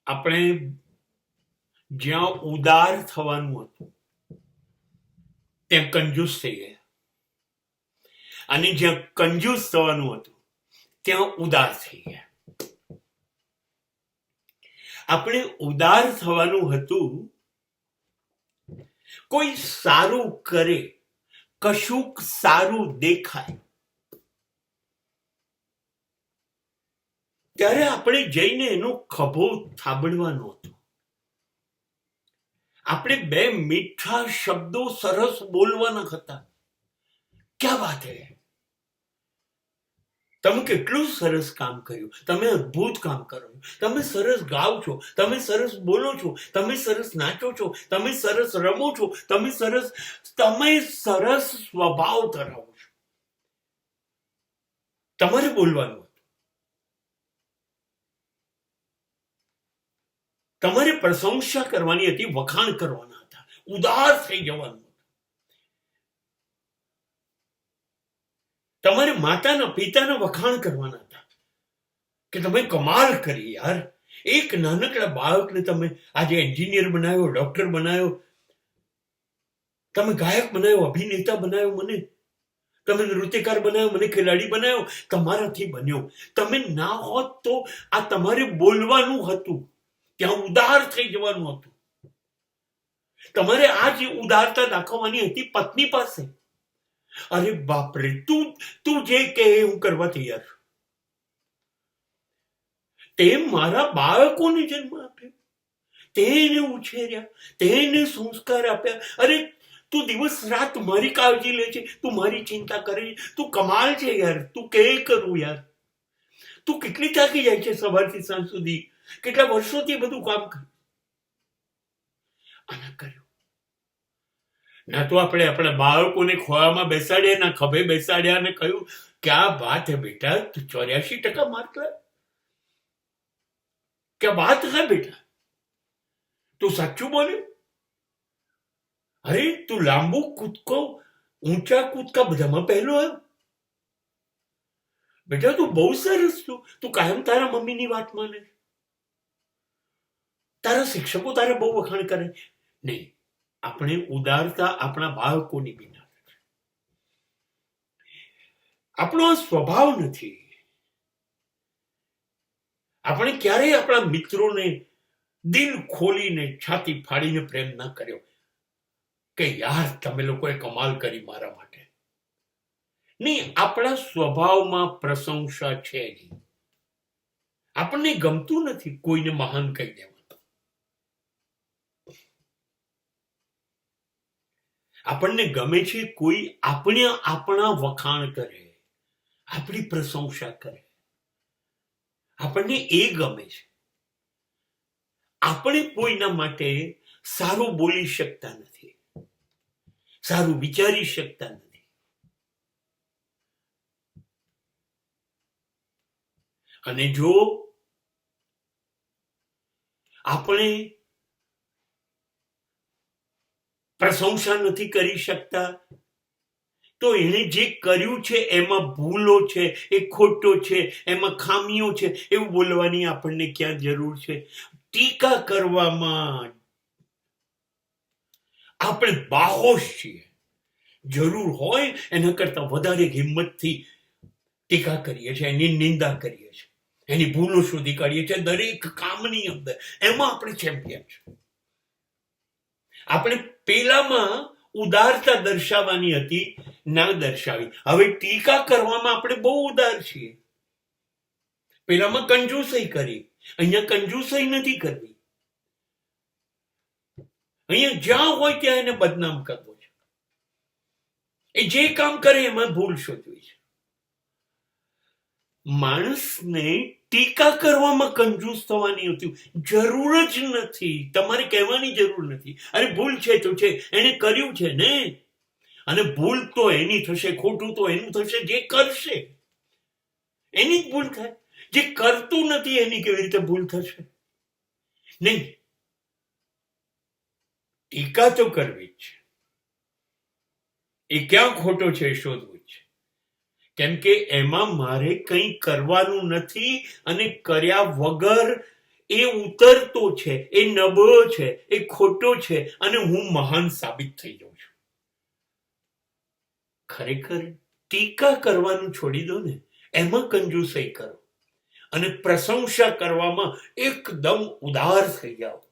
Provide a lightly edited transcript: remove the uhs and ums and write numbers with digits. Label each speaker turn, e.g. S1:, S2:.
S1: આપણે જ્યાં ઉદાર થવાનું હતું ત્યાં કંજૂસ થઈ ગયા, અને જ્યાં કંજૂસ થવાનું હતું ત્યાં ઉદાર થઈ ગયા. આપણે ઉદાર થવાનું હતું, કોઈ સારું કરે, કશુંક સારું દેખાય, ત્યારે આપણે જઈને એનો ખભો થાબડવાનો હતો. આપણે બે મીઠા શબ્દો સરસ બોલવાના હતા. ક્યા વાત હે, તમે કેટલું સરસ કામ કર્યું, તમે અદ્ભુત કામ કરો છો, તમે સરસ ગાઓ છો, તમે સરસ બોલો છો, તમે સરસ નાચો છો, તમે સરસ રમો છો, તમે સરસ સ્વભાવ ધરાવો છો. તમારે બોલવાનું હતું, તમારે પ્રશંસા કરવાની હતી, વખાણ કરવાના હતા, ઉદાર થઈ જવાનું. તમારે માતાના પિતાના વખાણ કરવાના હતા કે તમે કમાલ કરી યાર. એક નાનકડા બાળકને તમે આજે એન્જિનિયર બનાવ્યો, ડોક્ટર બનાવ્યો, તમે ગાયક બનાવ્યો, અભિનેતા બનાવ્યો, મને તમે નૃત્યકાર બનાવ્યો, મને ખેલાડી બનાવ્યો, તમારાથી બન્યો. તમે ના હોત તો આ તમારે બોલવાનું હતું, ત્યાં ઉદાર થઈ જવાનું હતું. તમારે આ જે ઉદારતા દાખવવાની હતી પત્ની પાસે. અરે બાપરે, તું જે કે હું કરવા તૈયાર છું. તે મારા બાળકોને જન્મ આપ્યો, તેને ઉછેર્યા, તેને સંસ્કાર આપ્યા. અરે તું દિવસ રાત મારી કાળજી લે છે, તું મારી ચિંતા કરે છે, તું કમાલ છે યાર. તું કે કરું યાર, તું કેટલી થાકી જાય છે સવારથી સાંજ સુધી, કેટલા વર્ષોથી બધું કામ કર્યું. આના કર્યું ના તો આપણે આપણા બાળકોને ખોળામાં બેસાડ્યા, ના ખભે બેસાડ્યા અને કહ્યું ક્યા વાત હે બેટા, તું 84% માર્ક લાવ્યો, ક્યા વાત હે બેટા, તું સાચું બોલ્યો. અરે તું લાંબુ કૂદકો, ઊંચા કૂદકા બધામાં પહેલો આવ્યો બેટા, તું બહુ સરસ છું. તું કાયમ તારા મમ્મીની વાત માને, તારા શિક્ષકો તારા બહુ વખાણ કરે. નહીં, આપણે ઉદારતા આપણા બાળકોની બિના, આપણો સ્વભાવ નથી. આપણે ક્યારેય આપણા મિત્રોને દિલ ખોલીને છાતી ફાડીને પ્રેમ ના કર્યો કે યાર તમે લોકોએ કમાલ કરી મારા માટે. નહીં, આપણા સ્વભાવમાં પ્રશંસા છે નહીં. આપણને ગમતું નથી કોઈને મહાન કહી દેવા. આપણને ગમે છે કોઈ આપણા વખાણ કરે, આપણી પ્રશંસા કરે, આપણને એ ગમે છે. આપણે કોઈના માટે સારું બોલી શકતા નથી, સારું વિચારી શકતા નથી. અને જો આપણે પ્રશંસા નથી કરી શકતા તો એને જે કર્યું છે એમાં ભૂલો છે, એ ખોટો છે, એમાં ખામીઓ છે, એવું બોલવાની આપણને ક્યાં જરૂર છે? ટીકા કરવામાં આપણે બાહોશ છીએ. જરૂર હોય એના કરતા વધારે હિંમતથી ટીકા કરીએ છીએ, એની નિંદા કરીએ છીએ, એની ભૂલો શોધી કાઢીએ છીએ. દરેક કામની અંદર એમાં આપણે ચેમ્પિયન છે. આપણે પેલામાં ઉદારતા દર્શાવવાની હતી, ના દર્શાવી. હવે ટીકા કરવામાં આપણે બહુ ઉદાર છીએ. પેલામાં કંજૂસાઈ કરી, અહીંયા કંજૂસાઈ નથી કરવી. અહીંયા જ્યાં હોય ત્યાં એને બદનામ કરવો છે. એ જે કામ કરે એમાં ભૂલ શોધવી છે. માણસને ટીકા કરવામાં કંજૂસ થવાની હતી જરૂર જ નથી. તમારે કહેવાની જરૂર નથી. અરે ભૂલ છે તો છે, એને કર્યું છે ને, અને ભૂલ તો એની થશે, ખોટું તો એનું થશે. જે કરશે એની જ ભૂલ થાય, જે કરતું નથી એની કેવી રીતે ભૂલ થશે? નહીં, ટીકા તો કરવી જ છે. એ ક્યાં ખોટો છે શોધવું છે, કેમ કે એમાં મારે કંઈ કરવાનું નથી, અને કર્યા વગર એ ઉતરતો છે, એ નબળો છે, એ ખોટો છે અને હું મહાન સાબિત થઈ જાઉં છું. ખરેખર ટીકા કરવાનું છોડી દો ને, એમાં કંજૂસાઈ કરો અને પ્રશંસા કરવામાં એકદમ ઉદાર થઈ જાઓ.